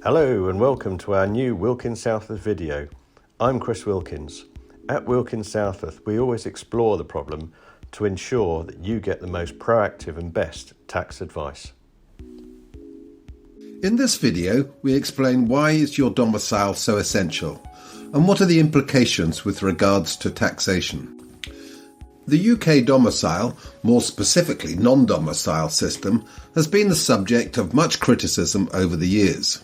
Hello and welcome to our new Wilkins Southworth video. I'm Chris Wilkins. At Wilkins Southworth we always explore the problem to ensure that you get the most proactive and best tax advice. In this video we explain why is your domicile so essential and what are the implications with regards to taxation. The UK domicile, more specifically non-domicile system, has been the subject of much criticism over the years.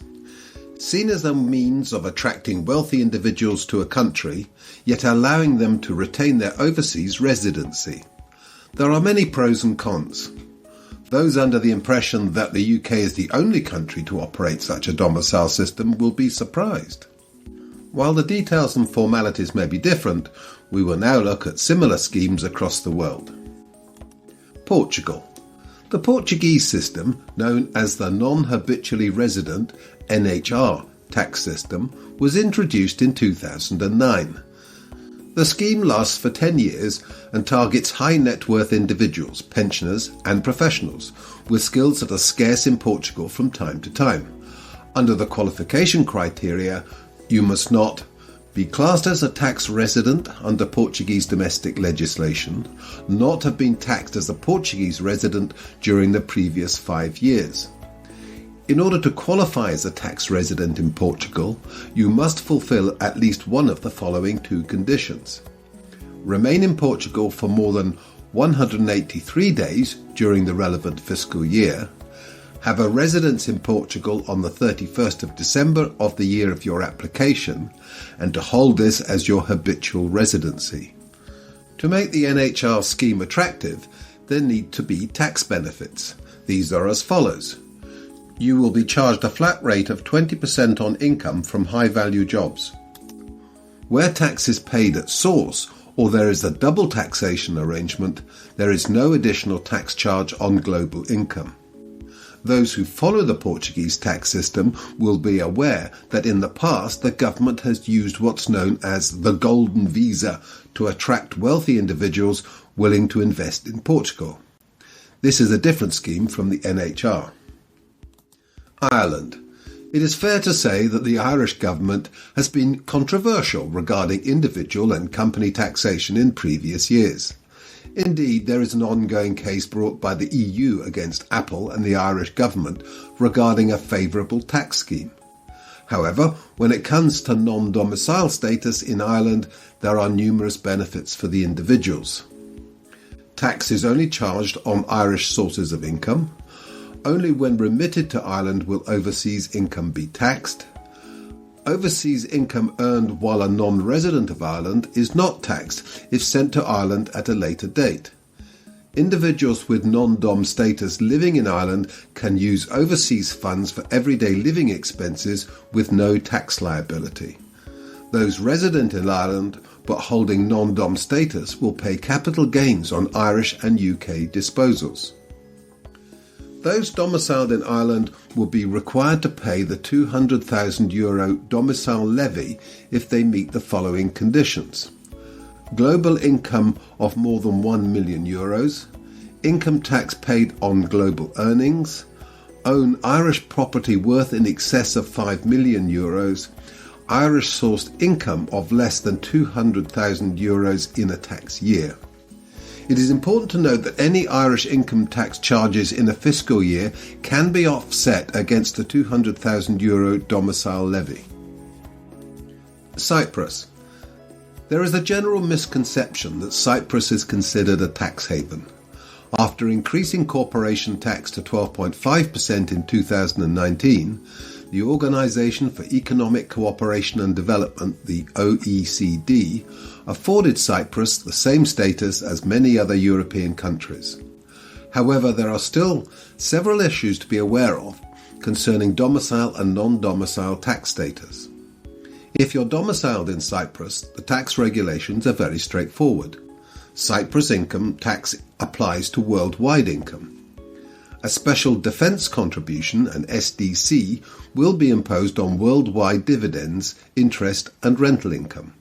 Seen as a means of attracting wealthy individuals to a country, yet allowing them to retain their overseas residency. There are many pros and cons. Those under the impression that the UK is the only country to operate such a domicile system will be surprised. While the details and formalities may be different, we will now look at similar schemes across the world. Portugal. The Portuguese system, known as the Non-habitually resident NHR tax system, was introduced in 2009. The scheme lasts for 10 years and targets high net worth individuals, pensioners and professionals with skills that are scarce in Portugal from time to time. Under the qualification criteria, you must not be classed as a tax resident under Portuguese domestic legislation, not have been taxed as a Portuguese resident during the previous 5 years. In order to qualify as a tax resident in Portugal, you must fulfill at least one of the following two conditions. Remain in Portugal for more than 183 days during the relevant fiscal year, have a residence in Portugal on the 31st of December of the year of your application, and to hold this as your habitual residency. To make the NHR scheme attractive, there need to be tax benefits. These are as follows. You will be charged a flat rate of 20% on income from high-value jobs. Where tax is paid at source or there is a double taxation arrangement, there is no additional tax charge on global income. Those who follow the Portuguese tax system will be aware that in the past the government has used what's known as the golden visa to attract wealthy individuals willing to invest in Portugal. This is a different scheme from the NHR. Ireland. It is fair to say that the Irish government has been controversial regarding individual and company taxation in previous years. Indeed, there is an ongoing case brought by the EU against Apple and the Irish government regarding a favourable tax scheme. However, when it comes to non-domicile status in Ireland, there are numerous benefits for the individuals. Tax is only charged on Irish sources of income. Only when remitted to Ireland will overseas income be taxed. Overseas income earned while a non-resident of Ireland is not taxed if sent to Ireland at a later date. Individuals with non-dom status living in Ireland can use overseas funds for everyday living expenses with no tax liability. Those resident in Ireland but holding non-dom status will pay capital gains on Irish and UK disposals. Those domiciled in Ireland will be required to pay the €200,000 domicile levy if they meet the following conditions. Global income of more than €1 million, income tax paid on global earnings, own Irish property worth in excess of €5 million, Irish sourced income of less than €200,000 in a tax year. It is important to note that any Irish income tax charges in a fiscal year can be offset against the €200,000 domicile levy. Cyprus. There is a general misconception that Cyprus is considered a tax haven. After increasing corporation tax to 12.5% in 2019, the Organisation for Economic Cooperation and Development, the OECD, afforded Cyprus the same status as many other European countries. However, there are still several issues to be aware of concerning domicile and non-domicile tax status. If you're domiciled in Cyprus, the tax regulations are very straightforward. Cyprus income tax applies to worldwide income. A special defence contribution, an SDC, will be imposed on worldwide dividends, interest and rental income.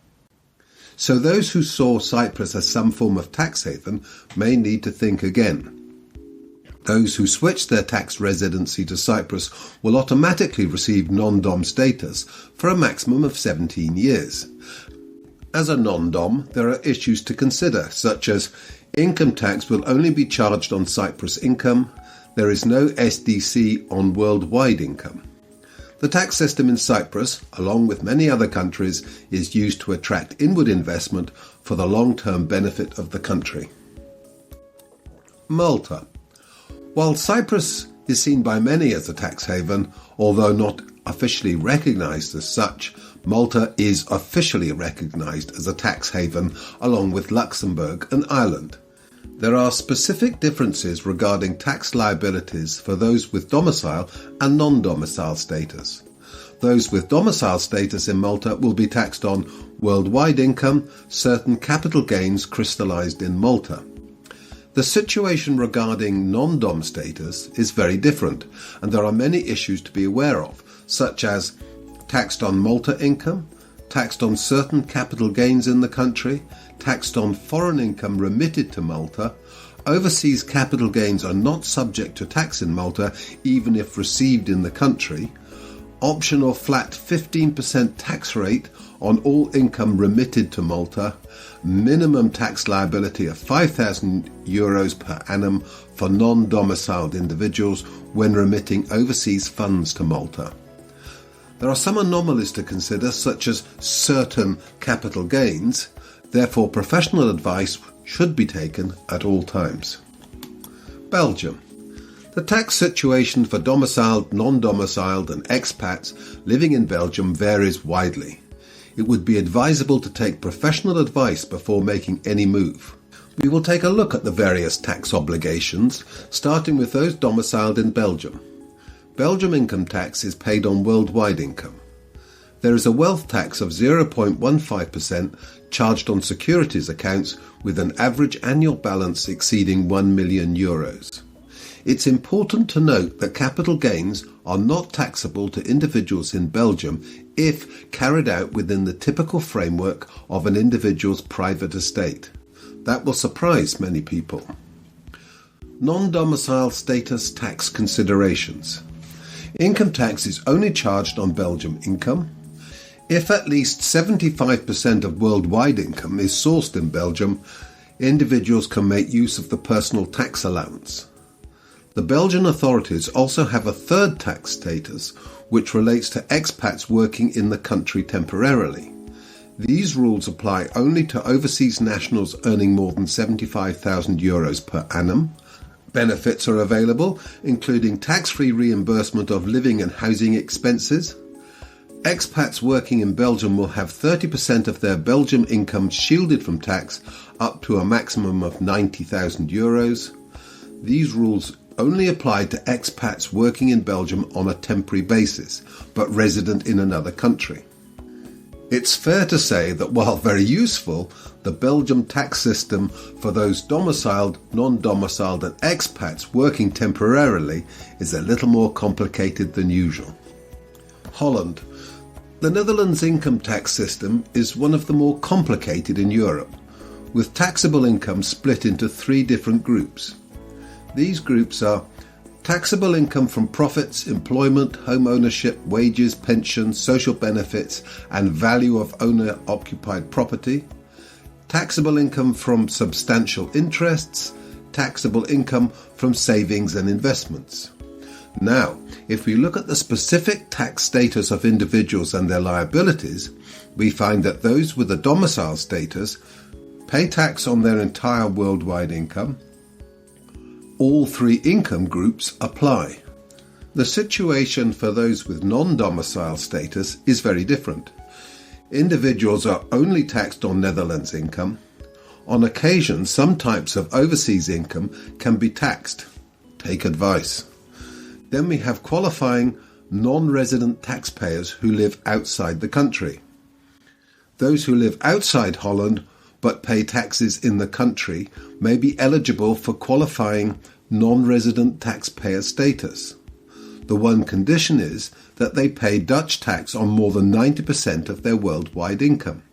So those who saw Cyprus as some form of tax haven may need to think again. Those who switch their tax residency to Cyprus will automatically receive non-dom status for a maximum of 17 years. As a non-dom, there are issues to consider, such as income tax will only be charged on Cyprus income. There is no SDC on worldwide income. The tax system in Cyprus, along with many other countries, is used to attract inward investment for the long-term benefit of the country. Malta. While Cyprus is seen by many as a tax haven, although not officially recognised as such, Malta is officially recognised as a tax haven along with Luxembourg and Ireland. There are specific differences regarding tax liabilities for those with domicile and non-domicile status. Those with domicile status in Malta will be taxed on worldwide income, certain capital gains crystallised in Malta. The situation regarding non-dom status is very different, and there are many issues to be aware of, such as taxed on Malta income, taxed on certain capital gains in the country, taxed on foreign income remitted to Malta. Overseas capital gains are not subject to tax in Malta, even if received in the country. Optional flat 15% tax rate on all income remitted to Malta. Minimum tax liability of €5,000 per annum for non-domiciled individuals when remitting overseas funds to Malta. There are some anomalies to consider, such as certain capital gains. Therefore, professional advice should be taken at all times. Belgium. The tax situation for domiciled, non-domiciled and expats living in Belgium varies widely. It would be advisable to take professional advice before making any move. We will take a look at the various tax obligations, starting with those domiciled in Belgium. Belgium income tax is paid on worldwide income. There is a wealth tax of 0.15% charged on securities accounts with an average annual balance exceeding €1 million. It's important to note that capital gains are not taxable to individuals in Belgium if carried out within the typical framework of an individual's private estate. That will surprise many people. Non-domicile status tax considerations. Income tax is only charged on Belgium income. If at least 75% of worldwide income is sourced in Belgium, individuals can make use of the personal tax allowance. The Belgian authorities also have a third tax status, which relates to expats working in the country temporarily. These rules apply only to overseas nationals earning more than €75,000 per annum. Benefits are available, including tax-free reimbursement of living and housing expenses. Expats working in Belgium will have 30% of their Belgium income shielded from tax, up to a maximum of €90,000. These rules only apply to expats working in Belgium on a temporary basis, but resident in another country. It's fair to say that while very useful, the Belgium tax system for those domiciled, non-domiciled and expats working temporarily is a little more complicated than usual. Holland. The Netherlands income tax system is one of the more complicated in Europe, with taxable income split into 3 different groups. These groups are taxable income from profits, employment, home ownership, wages, pensions, social benefits and value of owner-occupied property, taxable income from substantial interests, taxable income from savings and investments. Now, if we look at the specific tax status of individuals and their liabilities, we find that those with a domicile status pay tax on their entire worldwide income. All 3 income groups apply. The situation for those with non-domicile status is very different. Individuals are only taxed on Netherlands income. On occasion, some types of overseas income can be taxed. Take advice. Then we have qualifying non-resident taxpayers who live outside the country. Those who live outside Holland but pay taxes in the country may be eligible for qualifying non-resident taxpayer status. The one condition is that they pay Dutch tax on more than 90% of their worldwide income.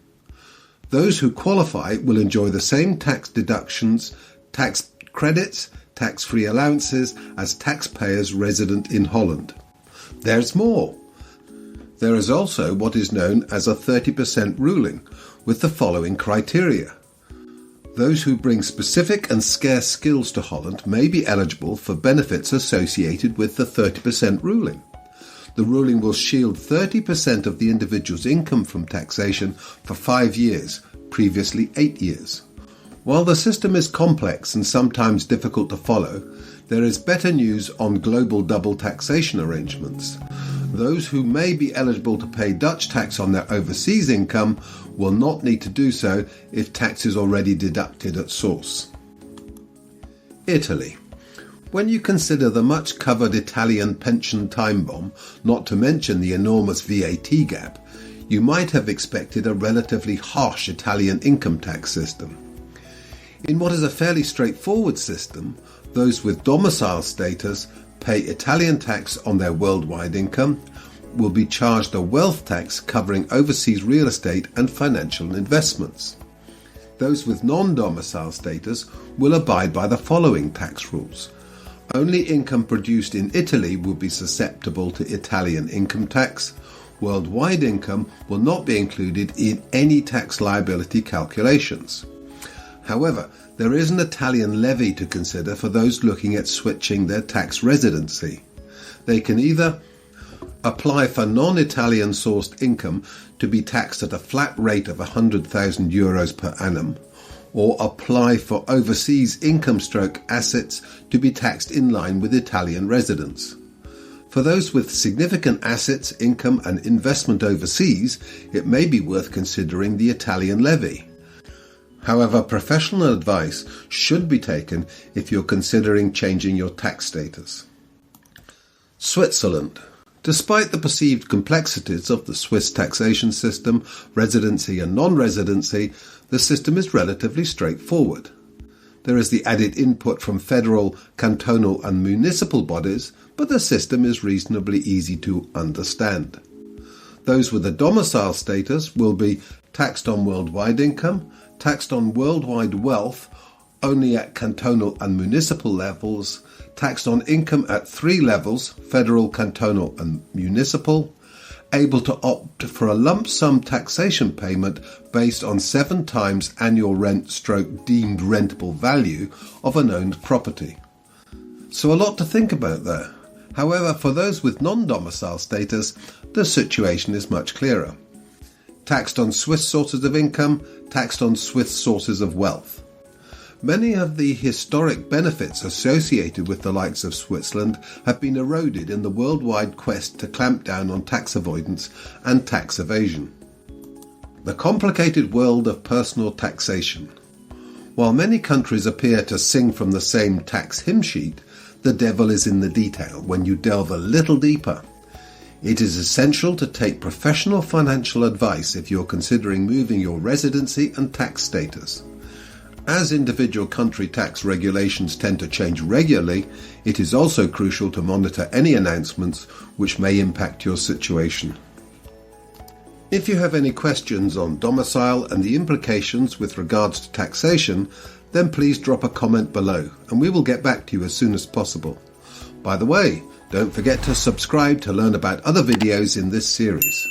Those who qualify will enjoy the same tax deductions, tax credits, tax-free allowances as taxpayers resident in Holland. There's more. There is also what is known as a 30% ruling, with the following criteria. Those who bring specific and scarce skills to Holland may be eligible for benefits associated with the 30% ruling. The ruling will shield 30% of the individual's income from taxation for 5 years, previously 8 years. While the system is complex and sometimes difficult to follow, there is better news on global double taxation arrangements. Those who may be eligible to pay Dutch tax on their overseas income will not need to do so if tax is already deducted at source. Italy. When you consider the much covered Italian pension time bomb, not to mention the enormous VAT gap, you might have expected a relatively harsh Italian income tax system. In what is a fairly straightforward system, those with domicile status pay Italian tax on their worldwide income, will be charged a wealth tax covering overseas real estate and financial investments. Those with non-domicile status will abide by the following tax rules. Only income produced in Italy will be susceptible to Italian income tax. Worldwide income will not be included in any tax liability calculations. However, there is an Italian levy to consider for those looking at switching their tax residency. They can either apply for non-Italian sourced income to be taxed at a flat rate of €100,000 per annum, or apply for overseas income/assets to be taxed in line with Italian residents. For those with significant assets, income and investment overseas, it may be worth considering the Italian levy. However, professional advice should be taken if you're considering changing your tax status. Switzerland. Despite the perceived complexities of the Swiss taxation system, residency and non-residency, the system is relatively straightforward. There is the added input from federal, cantonal and municipal bodies, but the system is reasonably easy to understand. Those with a domicile status will be taxed on worldwide income, taxed on worldwide wealth only at cantonal and municipal levels, taxed on income at 3 levels, federal, cantonal and municipal, able to opt for a lump sum taxation payment based on 7 times annual rent/deemed rentable value of an owned property. So a lot to think about there. However, for those with non-domicile status, the situation is much clearer. Taxed on Swiss sources of income, taxed on Swiss sources of wealth. Many of the historic benefits associated with the likes of Switzerland have been eroded in the worldwide quest to clamp down on tax avoidance and tax evasion. The complicated world of personal taxation. While many countries appear to sing from the same tax hymn sheet, the devil is in the detail when you delve a little deeper. It is essential to take professional financial advice if you're considering moving your residency and tax status. As individual country tax regulations tend to change regularly, it is also crucial to monitor any announcements which may impact your situation. If you have any questions on domicile and the implications with regards to taxation, then please drop a comment below and we will get back to you as soon as possible. By the way, don't forget to subscribe to learn about other videos in this series.